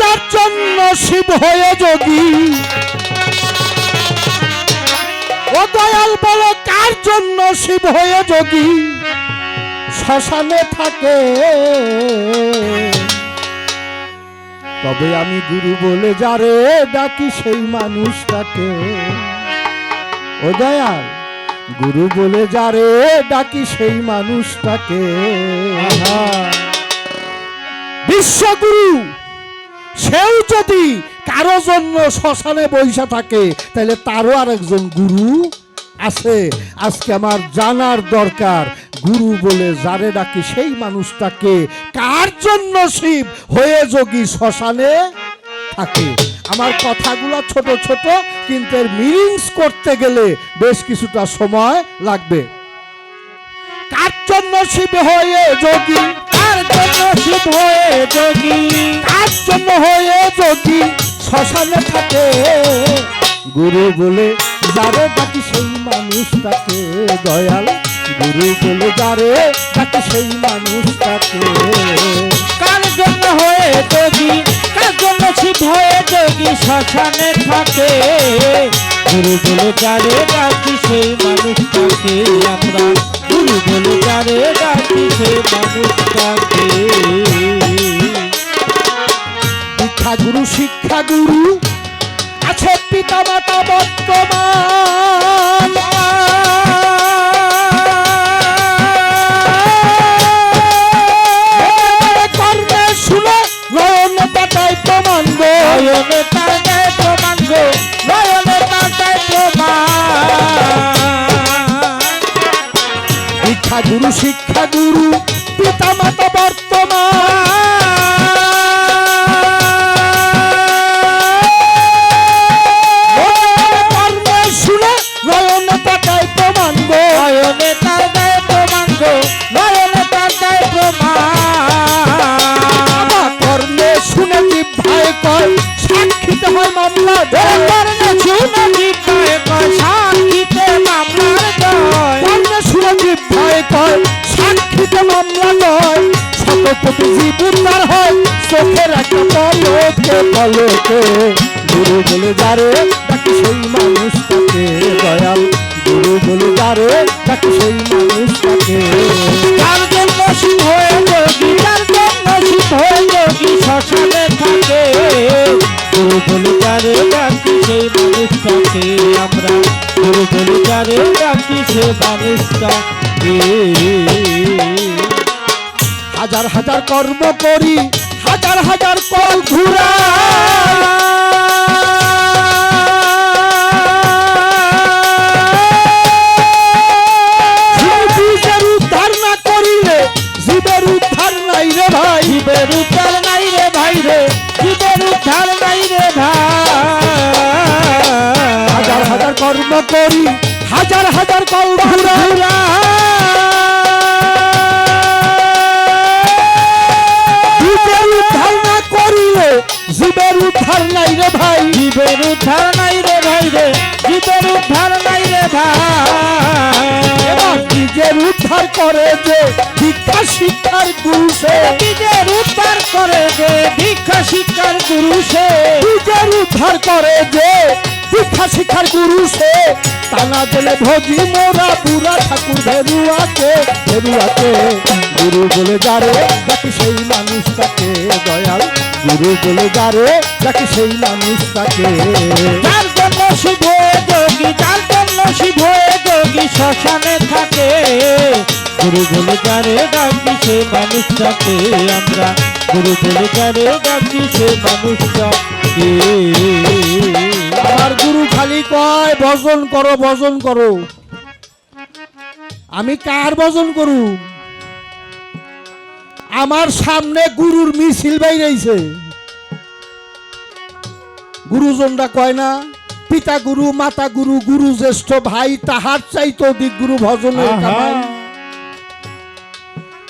যার জন্য শিব হয়ে যোগী, ও দয়াল বলো কার জন্য শিব হয়ে যোগী শ্মশানে থাকে। তবে আমি গুরু বলে যারে ডাকি সেই মানুষটাকে, ও দয়াল গুরু বলে যারে ডাকি সেই মানুষটাকে। বিশ্বগুরু সেও যদি কারো জন্য শ্মশানে বৈশা থাকে তাহলে তারও আরেকজন গুরু আছে। আজকে আমার জানার দরকার গুরু বলে যারে ডাকি সেই মানুষটাকে কার জন্য শিব হয়ে যোগী শ্মশানে থাকে। আমার কথাগুলো ছোট ছোট, কিন্তু এর মিনিংস করতে গেলে বেশ কিছুটা সময় লাগবে। কার জন্য শিব হয়ে যোগী, কার জন্য শিব হয়ে যোগী, কার জন্য হয়ে যোগী শ্মশানে থাকে। গুরু বলে যারে ডাকি সেই মানুষটাকে, দয়াল গুরু বলে যারে ডাকি সেই মানুষটাকে। কার জন্য হয়ে যোগী, কার জন্য শিব হয়ে যোগী শ্মশানে থাকে। গুরু বলে যারে ডাকি সেই মানুষটাকে আমরা, গুরু বলে যারে ডাকি সেই মানুষটাকে। দীক্ষা গুরু শিক্ষা গুরু আছে পিতা মাতা বর্তমান। কর্মে শুনে নয়নে পাতায় প্রমাণ গো, নয়নে পাতায় প্রমাণ গো, নয়নে পাতায় প্রমাণ। দীক্ষা গুরু শিক্ষা গুরু পিতা মাতা বর্তমান। কর্মে শুনে নয়নে পাতায় প্রমাণ গো, নয়নে পাতায় প্রমাণ গো, নয়নে পাতায় প্রমাণ। কর্মে শুনে জিহ্বায় কয় সাক্ষীতে হয় মামলা, কর্মে শুনে জিহ্বায় কয় সাক্ষীতে মামলার জয়। কর্মে শুনে জিহ্বায় কয় সাক্ষীতে মামলা নয়। শতকোটি জীব উদ্ধার হয় চোখের একটা পলকে পলকে। গুরু বলে যারে ডাকি সেই মানুষটাকে, দয়াল গুরু বলে যারে ডাকি সেই মানুষটাকে। যার জন্য শিব হয়ে যোগী, যার জন্য শিব হয়ে যোগী শ্মশানে থাকে। গুরু বলে যারে ডাকি সেই মানুষটাকে আমরা, গুরু বলে যারে ডাকি সেই মানুষটাকে। হাজার হাজার কর্ম করি, হাজার হাজার কল ঘুরা, জীবের উদ্ধার না করিলে জীবের উদ্ধার নাই রে ভাই। জীবের উদ্ধার নাই রে ভাই রে, জীবের উদ্ধার নাই রে ভাই। হাজার হাজার কর্ম করি, হাজার হাজার কল ঘুরা, জীবের উদ্ধার না করিলে জীবের উদ্ধার নাই রে ভাই। জীবের উদ্ধার নাই রে ভাই রে, জীবের উদ্ধার নাই রে ভাই। এবার নিজের উদ্ধার করে যে দীক্ষা শিক্ষার গুরু সে, নিজের উদ্ধার করে যে দীক্ষা শিক্ষার গুরু সে, নিজের উদ্ধার করে যে দীক্ষা শিক্ষার গুরু সে। টানা দিলে ভজি মোরা বুড়া ঠাকুর ভেরুয়াকে, ভেরুয়াকে। গুরু বলে যারে ডাকি সেই মানুষটাকে, দয়াল গুরু বলে যারে ডাকি সেই মানুষটাকে। যার জন্য শিব হয়ে যোগী, যার জন্য শিব হয়ে যোগী শ্মশানে থাকে। গুরু বলে যারে ডাকি সে মানুষটাকে আমরা, গুরু বলে যারে ডাকি সে মানুষটাকে। আমার গুরু খালি কয় ভজন করো ভজন করো। আমি কার ভজন করু? আমার সামনে গুরুর মিছিল বাইরেছে। গুরুজনরা কয় না পিতা গুরু মাতা গুরু গুরু জ্যেষ্ঠ ভাই তাহার চাইতে অধিক গুরু ভজনের কামাই।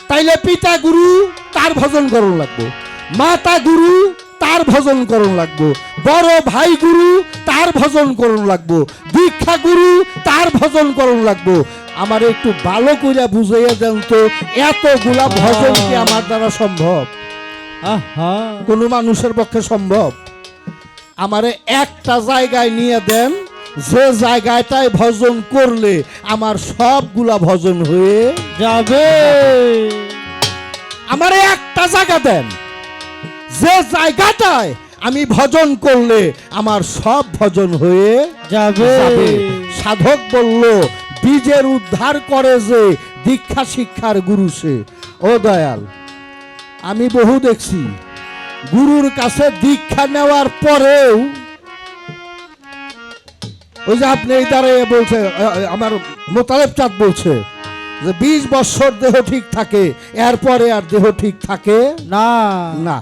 তাইলে পিতা গুরু তার ভজন করণ লাগবো, মাতা গুরু তার ভজন করণ লাগবো, বড় ভাই গুরু তার ভজন করণ লাগবো, দীক্ষা গুরু তার ভজন করণ লাগবো। আমার একটু ভালো করে বুঝাইয়া দেন তো এতগুলা ভজন কি আমার দ্বারা সম্ভব? আহা কোনো মানুষের পক্ষে সম্ভব? আমারে একটা জায়গায় নিয়ে দেন, যে জায়গাটায় ভজন করলে আমার সবগুলা ভজন হয়ে যাবে। আমারে একটা জায়গা দেন, যে জায়গাটায় আমি ভজন করলে আমার সব ভজন হয়ে যাবে। যাবে। সাধক বলল, বীজের উদ্ধার করে যে দীক্ষা শিক্ষার গুরু সে। ও দয়াল, আমি বহু দেখছি গুরুর কাছে দীক্ষা নেওয়ার পরেও, ওই যে আপনি এই দ্বারা বলছে, আমার মোতালেব চাঁদ বলছে যে 20 বছর দেহ ঠিক থাকে, এরপরে আর দেহ ঠিক থাকে না না।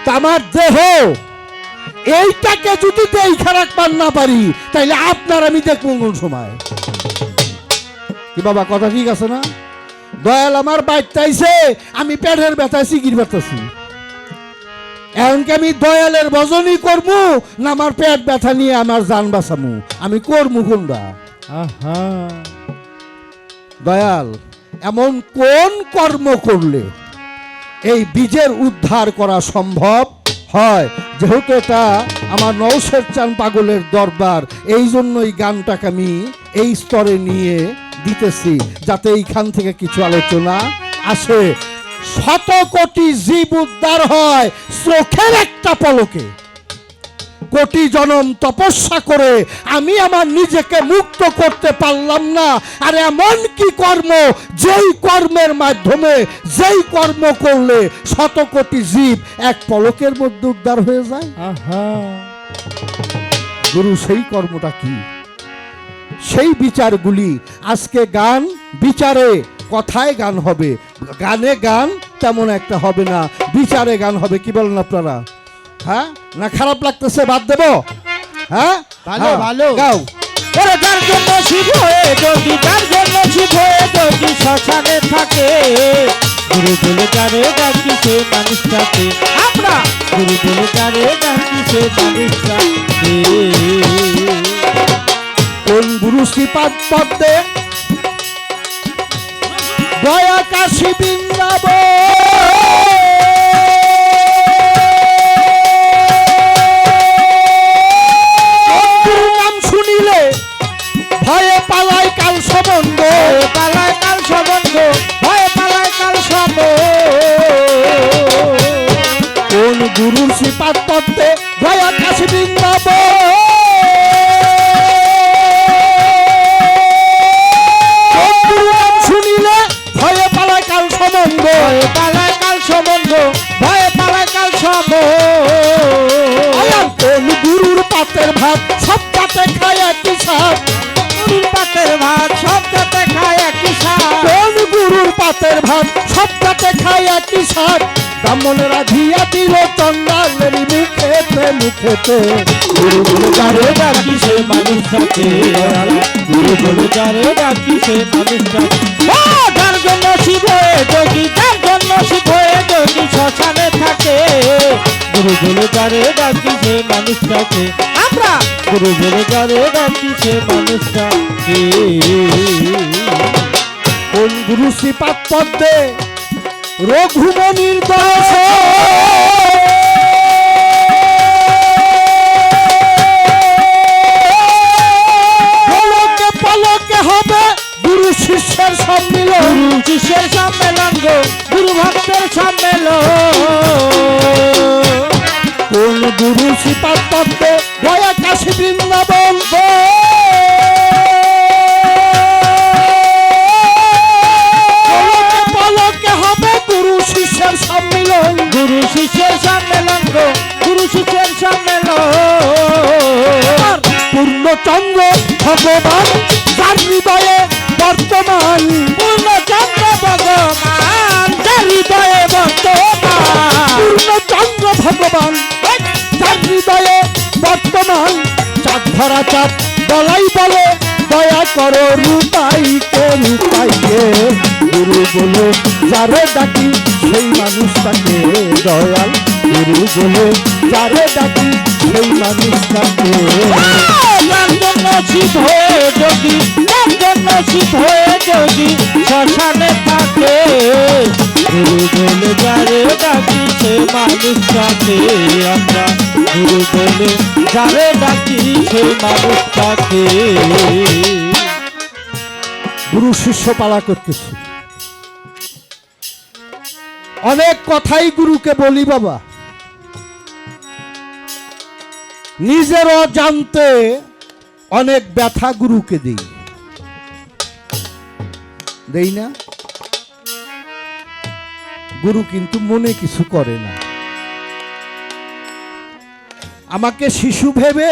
তা আমার দেহ এইটাকে যদি দেখা রাখবার না পারি, তাইলে আপনার আমি দেখবো কোন সময়? কি বাবা, কথা ঠিক আছে না? দয়াল আমার বাইতাইছে, আমি পেটের ব্যথায় সিগির ব্যথাছি, এমনকি আমি দয়ালের ভজনই করবো না আমার পেট ব্যথা নিয়ে আমার জান বাঁচামু? আমি করবো কোনটা? আহা দয়াল এমন কোন কর্ম করলে এই বীজের উদ্ধার করা সম্ভব হয়? যেহেতু এটা আমার নওশের চান পাগলের দরবার, এই জন্যই গানটাকে আমি এই স্তরে নিয়ে দিতেছি, যাতে এইখান থেকে কিছু আলোচনা আসে। 100 কোটি জীব উদ্ধার হয় চোখের একটা পলকে। কোটি জনম তপস্যা করে আমি আমার নিজেকে মুক্ত করতে পারলাম না, আর এমন কি কর্ম, যেই কর্মের মাধ্যমে, যেই কর্ম করলে 100 কোটি জীব এক পলকের মধ্যে উদ্ধার হয়ে যায়? আহা গুরু সেই কর্মটা কি? সেই বিচারগুলি আজকে গান বিচারে, কথায় গান হবে, গানে গান তেমন একটা হবে না, বিচারে গান হবে। কি বলেন আপনারা? হ্যাঁ না খারাপ লাগতেছে? বাদ দেব? হ্যাঁ ভালো, হ্যাঁ, ভালো। গাও। ওরে যার জন্য শিব হয়ে যোগী, যার জন্য শিব হয়ে যোগী শ্মশানে থাকে, গুরু বলে যারে ডাকি সে মানুষটাকে। আমরা গুরু বলে যারে ডাকি সে মানুষটাকে। কোন গুরু শ্রীপাদ পদ্মে দয়া কাশী নাম শুনিলে ভয়ে পালায় কাল সম্বন্ধ, পালায় কাল সম্বন্ধ, ভয়ে পালায় কাল সম্বন্ধ। কোন গুরুর শ্রীপাদ পদ্মে দয়া কাশী শুনিলে ভয়ে পালায় কাল সম্বন্ধ, ভয়ে পালায় কাল সম্বন্ধ, ভয়ে পালায় কাল সম্বন্ধ। কোন গুরুর পাতের ভাত সব পাতে খায় একই সাথ, গুরুর পাতের ভাত সব যাতে খায় একই সাথ। কোন গুরুর পাতের ভাত সব পাতে খায় একই সাথ। ব্রাহ্মণেরা ধিয়া দিল চন্ডালের মুখেতে মুখেতে, গুরু বলে যারে ডাকি সে মানুষটাকে, গুরু বলে যারে ডাকি সে মানুষটাকে। ও যার জন্য শিব হয়ে যোগী, যার জন্য শিব হয়ে যোগী শ্মশানে থাকে, গুরু বলে যারে ডাকি সে মানুষটাকে। আমরা গুরু বলে যারে ডাকি সে মানুষটাকে। কোন গুরু শ্রীপাদ পদ্মে রঘুমনির দাস, পলকে পলকে হবে গুরু শিষ্যের সম্মিলন, গুরু শিষ্যের সম্মেলন গো, গুরু ভক্তের সম্মেলন। কোন গুরু শ্রীপাদ পদ্মে দয়া কাশী বৃন্দাবন, পলকে পলকে হবে গুরু শিষ্যের সম্মিলন, গুরু শিষ্যের সম্মেলন গো, গুরু শিষ্যের সম্মেলন। পূর্ণচন্দ্র ভগবান যার হৃদয়ে বর্তমান, পূর্ণচন্দ্র ভগবান যার হৃদয়ে বর্তমান, পূর্ণচন্দ্র ভগবান যার হৃদয়ে বর্তমান। চাঁদ ধরা চাঁদ বলাই বলে দয়া করো রূপাইকে রূপাইকে, গুরু বলে যারে ডাকি সেই মানুষটাকে, দয়াল গুরু বলে যারে ডাকি সেই মানুষটাকে। যার জন্য শিব হয়ে যোগী, যার জন্য শিব হয়ে যোগী শ্মশানে থাকে, গুরু বলে যারে ডাকি সে মানুষটাকে আমরা গুরু বলে যারে ডাকি সে মানুষটাকে। গুরু শিষ্য পালা করতেছি, অনেক কথাই গুরুকে বলি বাবা, নিজেরও জানতে অনেক ব্যথা গুরুকে দেই না। গুরু কিন্তু মনে কিছু করে না, আমাকে শিশু ভেবে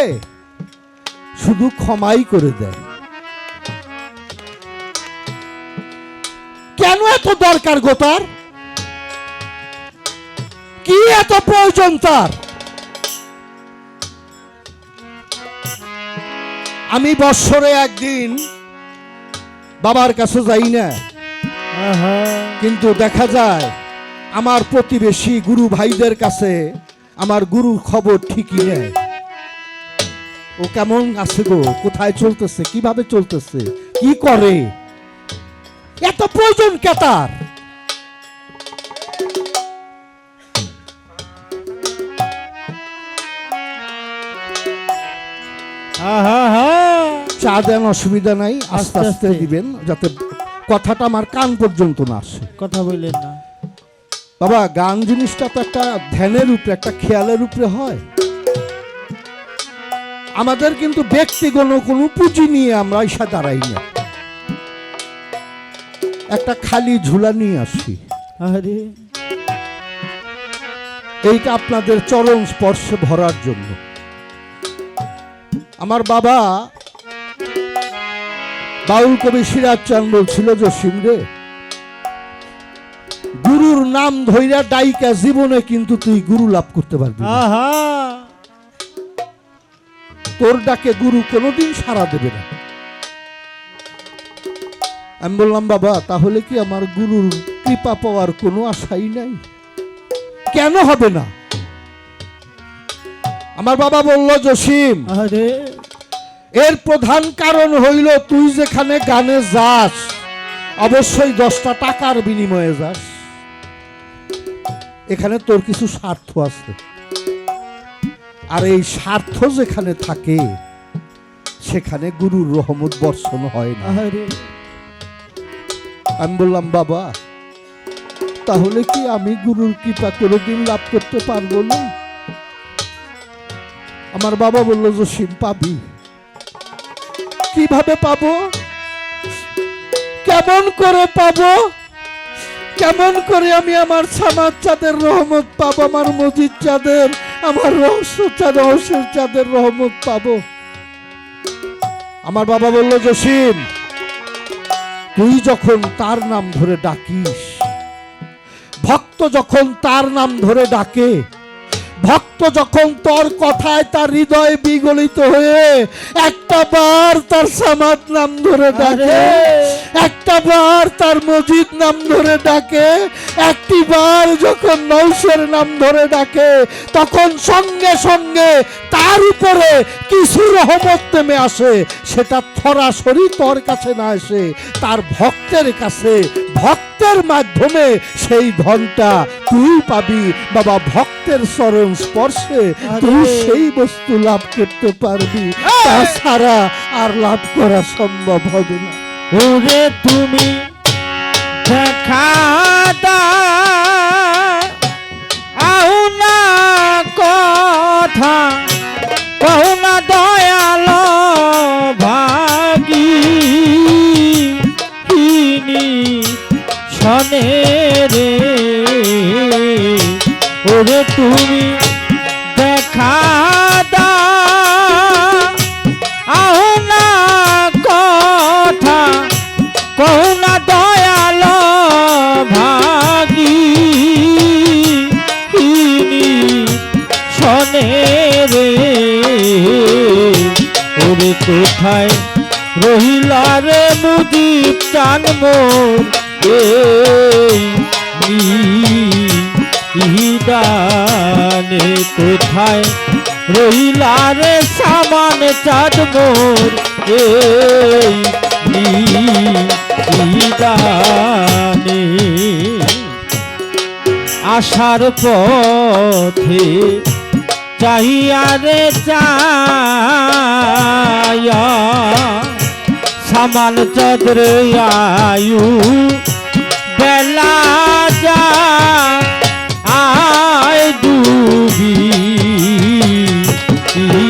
শুধু ক্ষমাই করে দেয়। কেন এত দরকার গো তার? কি এত প্রয়োজন তার? আমি বৎসরে একদিন বাবার কাছে যাই না, কিন্তু দেখা যায় আমার প্রতিবেশী গুরু ভাইদের কাছে আমার গুরুর খবর ঠিকই নেয়। ও কেমন আছে গো, কোথায় চলতেছে, কিভাবে চলতেছে, কি করে, এত প্রয়োজন কে তার? চা দেন, অসুবিধা নাই, আস্তে আস্তে দিবেন যাতে কথাটা আমার কান পর্যন্ত না আসে। কথা বললেন না বাবা, গান জিনিসটা তো একটা ধ্যানের উপরে, একটা খেয়ালের উপরে হয়। আমাদের কিন্তু ব্যক্তিগত কোনো পুঁজি নিয়ে আমরা এসে দাঁড়াই না, একটা খালি ঝুলা নিয়ে আসি। আরে এইটা আপনাদের চরণ স্পর্শে ভরার জন্য। আমার বাবা বাউল কবি সিরাজ চাঁদ বলছিল, জসিম রে, গুরুর নাম ধইরা ডাইকা জীবনে কিন্তু তুই গুরু লাভ করতে পারবি না। তোর ডাকে গুরু কোনোদিন সাড়া দেবে না। আমি বললাম, বাবা তাহলে কি আমার গুরুর কৃপা পাওয়ার কোনো আশাই নাই? কেন হবে না? আমার বাবা বলল, জসিম, আরে এর প্রধান কারণ হইল তুই যেখানে গানে যাস অবশ্যই 10টা টাকার বিনিময়ে যাস, এখানে তোর কিছু স্বার্থ আছে, আর এই স্বার্থ যেখানে থাকে সেখানে গুরুর রহমত বর্ষণ হয় না। আমি বললাম, বাবা তাহলে কি আমি গুরুর কৃপা কোনোদিন লাভ করতে পারবো না? আমার বাবা বলল, জসিম পাবি। কিভাবে পাবো? কেমন করে পাবো? কেমন করে আমি আমার সামাদ চাঁদের রহমত পাবো, আমার মজিদ চাঁদের, আমার রহস্যের চাঁদের রহমত পাবো? আমার বাবা বলল, জসিম তুই যখন তার নাম ধরে ডাকিস, ভক্ত যখন তার নাম ধরে ডাকে, ভক্ত যখন তোর কথায় তার হৃদয় বিগলিত হয়ে একটা বার তার সামাদ নাম ধরে ডাকে, একটা বার তার মজিদ নাম ধরে ডাকে, একটি বার যখন নৌসের নাম ধরে ডাকে, তখন সঙ্গে সঙ্গে তার উপরে কিছু রহমত নেমে আসে। সেটা সরাসরি তোর কাছে না এসে তার ভক্তের কাছে, ভক্তের মাধ্যমে সেই ধনটা তুই পাবি। বাবা, ভক্তের চরণ স্পর্শে তুই সেই বস্তু লাভ করতে পারবি, তাছাড়া আর লাভ করা সম্ভব হবে না। ওরে তুমি দেখা দাও না কথা কও না দয়াল ভাগী শনে রে। ওরে তুমি দেখা দাও না কথা কও না দয়াল ভাগী শনে রে। ওরে কোথায় রহিলা রে মুজিব চান মোর দানে, কোথায় রহিলা রে সামান চাঁদ মোর দানে। আশার পথে চাহিয়া রে চায়া সামান চন্দ্রে আয়ু বেলা যা আয় ডুবি রে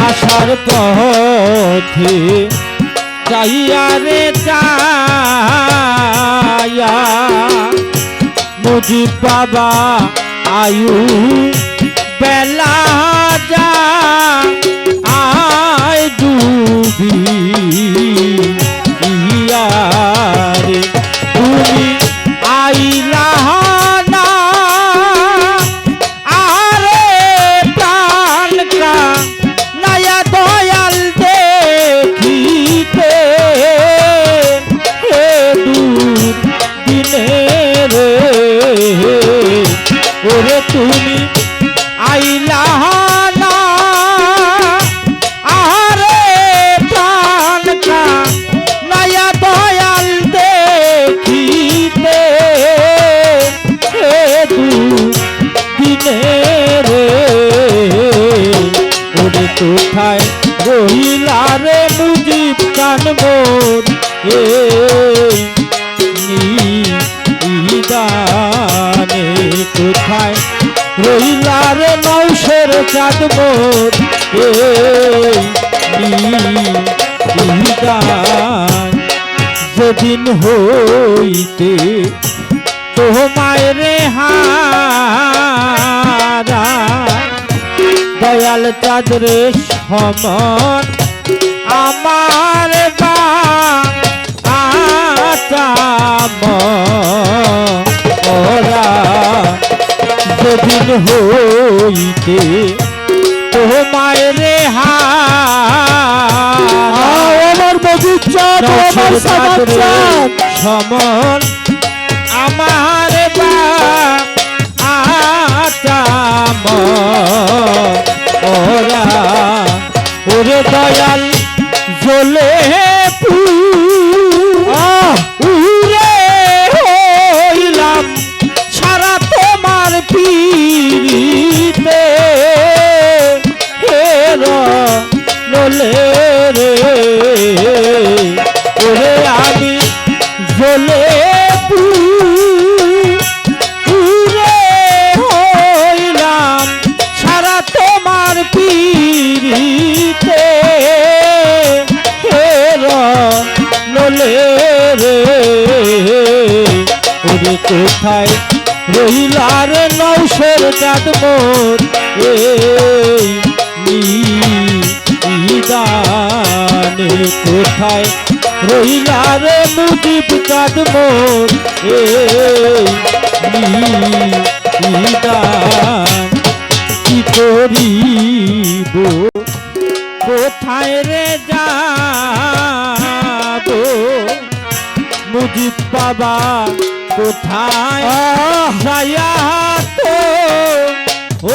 আশার পথে চাহিয়া রে চায়া মুজিব বাবা আয়ু বেলা যা আয় ডুবি রে তুমি আইলা না আরে প্রাণকা নয়া দয়াল দেখিতে হে দূর দিনে রে ওরে তুমি আইলা না আরে প্রাণকা নয়া দয়াল দেখিতে হে দূর দিনে রে ওরে কোথায় রহিলা রে মুজিব চান মোর নিদানে কোথায় রহিলা রে নৌশের চাঁদ মোর নিদান যেদিন হইতে তোমায় রে হারা দয়াল চাঁদ রে সমন আমার বা আচাম ওরা যেদিন হইতে তোমায় রে আমার মজিদ চাঁদ আমার সামাদ চাঁদ সমন আমার বা আচাম ওরা ওরে দয়াল জ্বলে উড়ে হইলাম সারা তোমার পীড়িতে হের নলে রে ওরে আমি জ্বলে উড়ে হইলাম সারা তোমার পীড়িতে হের নলে রে ওরে কোথায় রহিলার নৌশের চাঁদ মোর নিদানে কোথায় রহিলার মুজিব চাঁদ মোর নিদান কি করিব কোথায় রে যাব মুজিব বাবা কোথায় যায়া তো ও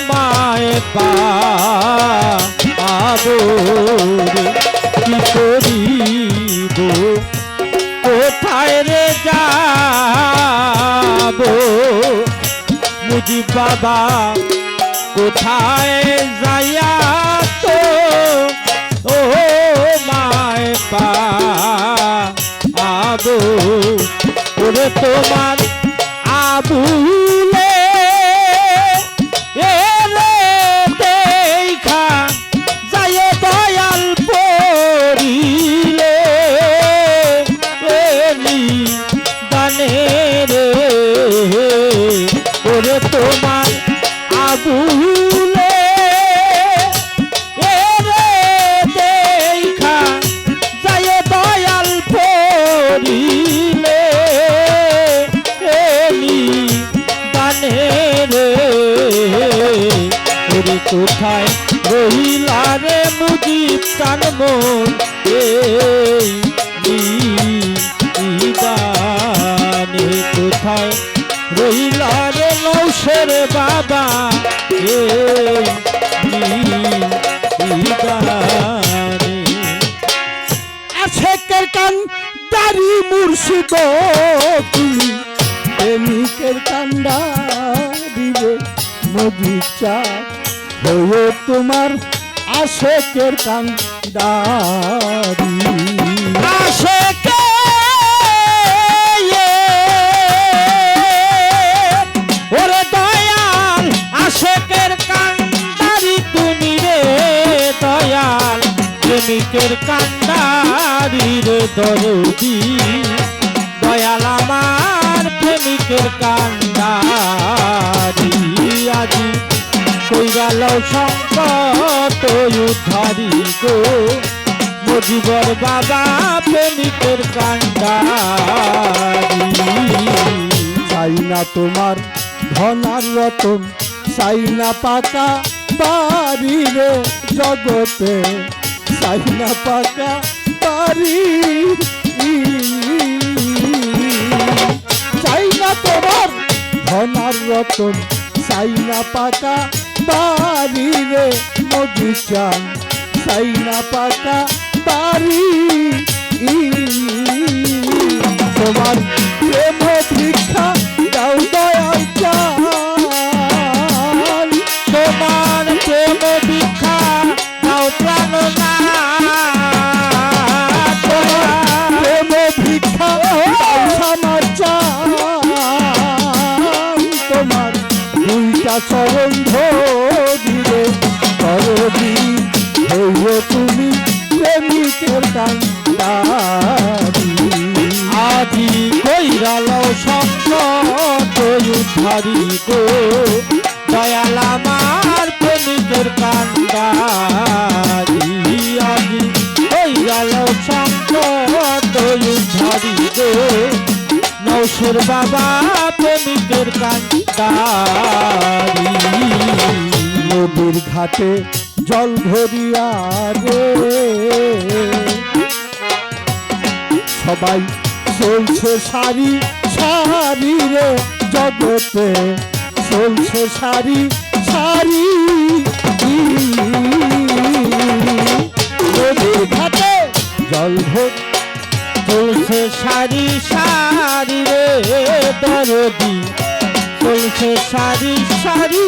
মায় পাবো কি করিব কোথায় রে যাব মুজিব বাবা কোথায় যায়া তো ও মায় পাবো ওরে তোমার আবুলে রে দেখা যায় দয়াল পড়িলে দানে রে ওরে তোমার আবুলে রে দেখা যায় দয়াল পড়িলে দানে রে ওরে কোথায় রহিলা রে মুজিব চান মোর নিদানে কোথায় রহিলা রে নৌশের বাবা নিদানে আশেকের কান দাড়ি মুর্শিদ তুমি প্রেমিকের কান্দা দিবে নদীর চাঁদ হয়ে তোমার আশেকের কান্দারি আশেকে ওরে দয়াল আশেকের কান্ডারি তুমি রে দয়াল প্রেমিকের কান্ডারি রে দরদি দয়াল আমার প্রেমিকের কান্ডারি আজি কই গেল সংকট উদ্ধারি গো মজিবর বাবা প্রেমিকের কান্ডারি চাই না তোমার ধনার রতন চাই না পাকা বাড়ি রে জগতে চাই না পাকা বাড়ি চাই না তোমার ধনার রতন চাই না পাকা বাড়ি রে মধু চান চাই না পাকা বাড়ি তোমার প্রেম ভিক্ষা দাও দয়াল চান তোমার প্রেম ভিক্ষা দাও প্রাণনাথ প্রেম ভিক্ষা আমার চান তোমার দুইটা চরণ ধরিলে করবি হইও তুমি প্রেমিকের কান্দারি আজি কইরাল সংকট উদ্ধারি গো দয়াল আমার প্রেমিকের কান্ডারি আজি কইরাল সংকট উদ্ধারি গো নৌসের বাবা প্রেমিকের কান্ডারি নদীর ঘাটে জল ভরিয়া রে সবাই চলছে সারি সারি রে জগতে চলছে সারি সারি নদীর ঘাটে জল ভরি চলছে সারি সারি রে দরদি চলছে সারি সারি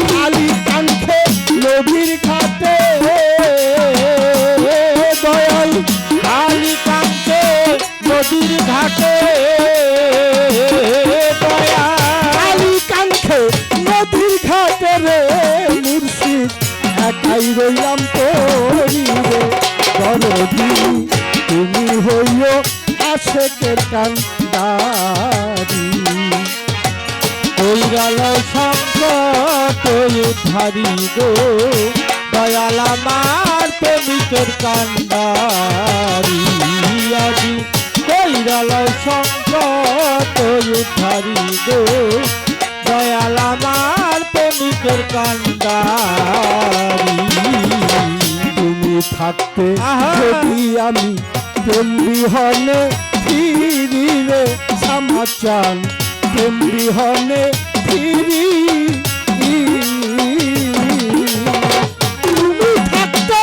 খালি কাঙ্ক্ষে নদীর ঘাটে দয়াল কালী কান্তে নদীর ঘাটে দয়া খালি কাঙ্ক্ষে নদীর ঘাটে রে মুর্শিদ একাই রইলাম তোরি রে দরদি তুমি হইও আশেকের কান্দারি কইরাল সংকট উদ্ধারি গো দয়াল আমার প্রেমিকের কান্ডারি আজি কইরাল সংকট উদ্ধারি গো দয়াল আমার প্রেমিকের কান্ডারি তুমি থাকতে আহা। যদি আমি তেমনি হনে ফিরি রে সামাচান তেমনি হনে ফিরি তুমি থাকতে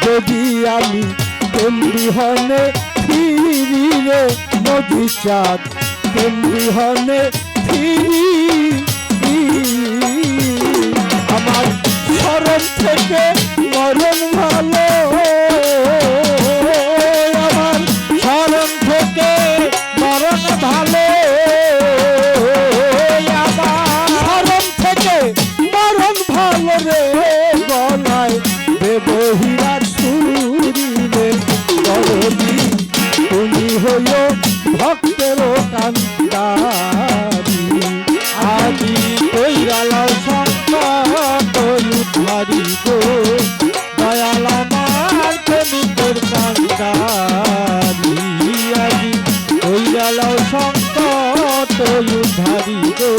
যদি আমি তেমনি হনে ফিরি রে নদী চাঁদ তেমনি হনে ফিরি আমার শরণ থেকে মরণ ভালো আমার শরণ থেকে মরণ ভালো আমার শরণ থেকে মরণ ভালো রে গলায় দেবহীরার সুরিলে দরদি তুমি হইও ভক্তের কান্দারি আজি কইরাল সংকট উদ্ধারি গো দয়াল আমার প্রেমিকের কান্ডারি আজি কইরাল সংকট উদ্ধারি গো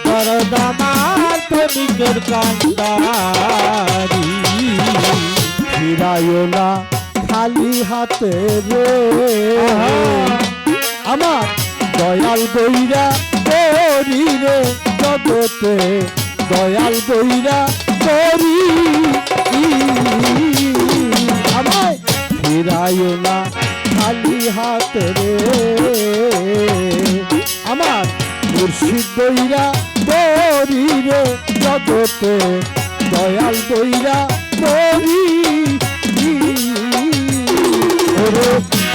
দরদ আমার প্রেমিকের কান্ডারি ফিরাইও না খালি হাতে রে আমার দয়াল বইরা করি রে জগতে দয়াল বইরা করি আমায় ফিরাইও না খালি হাতে রে আমার মুর্শিদ দইরা দরি রে জগতে দয়াল দইরা দরি ওরে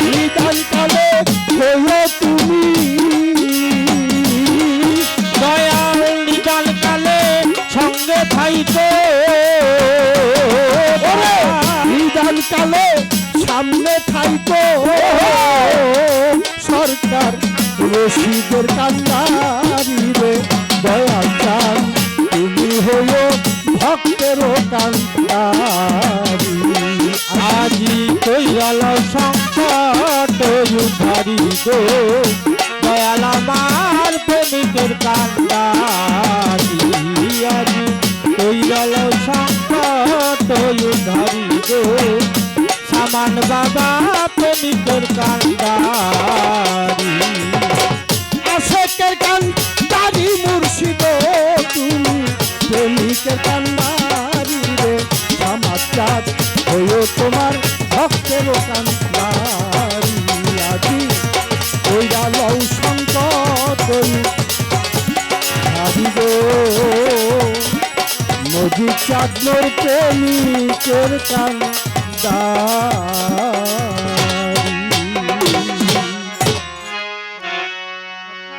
নিদান কালে হইও তুমি দয়াল নিদান কালে সঙ্গে থাইতো ওরে নিদান কালে সামনে থাইতো সরকার রশিদের কান্দারি রে দয়াল চান তুমি হইও ভক্তের কান্দারি আজি কইরাল সংকট উদ্ধারি গো দয়াল আমার প্রেমিকের কান্দারি আজি কইরাল সংকট উদ্ধারি গো সামান বাবা প্রেমিকের কান্দারি আশেকের কান্দারি মুর্শিদ তুমি প্রেমিকের কান্দারি রে সমাচার হইও তোমার ভক্তের কান্দারি আজি ওইরা লৌ সংকট হারি গো নদী চাঁদর প্রেমিকের কান্দা